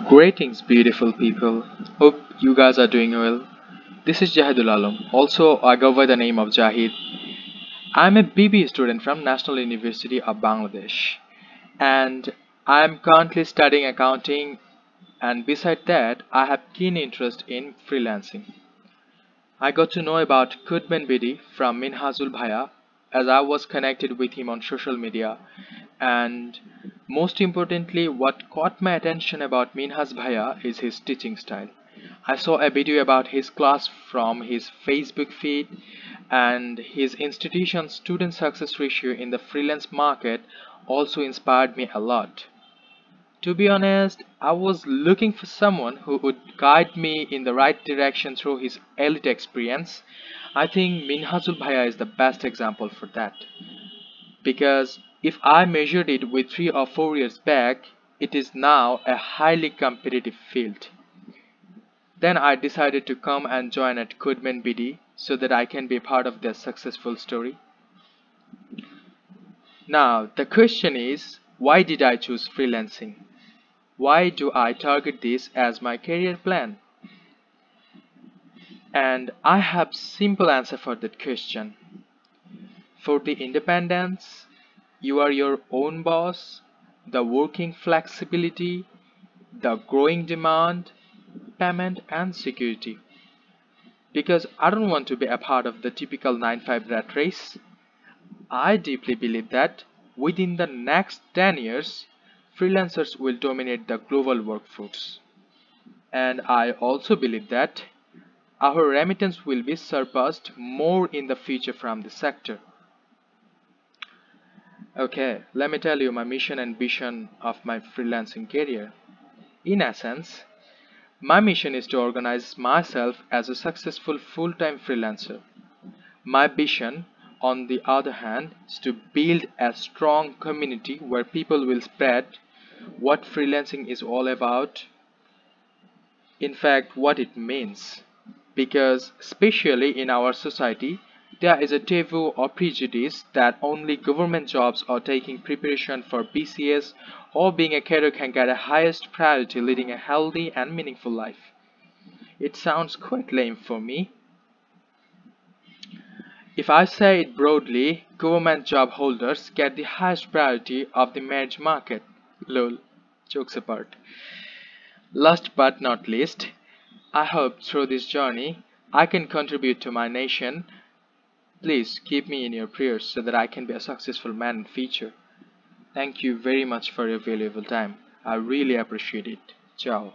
Greetings, beautiful people. Hope you guys are doing well. This is Jahidul. Also, I go by the name of Jahid. I'm a BB student from National University of Bangladesh, and I'm currently studying accounting. And beside that, I have keen interest in freelancing. I got to know about CodemanBD from Minhazul Bhaya as I was connected with him on social media, and most importantly, what caught my attention about Minhaz Bhaya is his teaching style. I saw a video about his class from his Facebook feed, and his institution's student success ratio in the freelance market also inspired me a lot. To be honest, I was looking for someone who would guide me in the right direction through his elite experience. I think Minhazul Bhaya is the best example for that. Because if I measured it with 3 or 4 years back, it is now a highly competitive field. Then I decided to come and join at CodemanBD so that I can be part of their successful story. Now, the question is, why did I choose freelancing? Why do I target this as my career plan? And I have simple answer for that question. For the independence, you are your own boss, the working flexibility, the growing demand, payment and security. Because I don't want to be a part of the typical 9 to 5 rat race. I deeply believe that within the next 10 years, freelancers will dominate the global workforce. And I also believe that our remittance will be surpassed more in the future from the sector. Okay, let me tell you my mission and vision of my freelancing career. In essence, my mission is to organize myself as a successful full-time freelancer. My vision, on the other hand, is to build a strong community where people will spread what freelancing is all about, in fact, what it means. Because, especially in our society, there is a taboo or prejudice that only government jobs or taking preparation for BCS or being a career can get a highest priority leading a healthy and meaningful life. It sounds quite lame for me. If I say it broadly, government job holders get the highest priority of the marriage market. Lol, jokes apart. Last but not least, I hope through this journey I can contribute to my nation. Please keep me in your prayers so that I can be a successful man in future. Thank you very much for your valuable time. I really appreciate it. Ciao.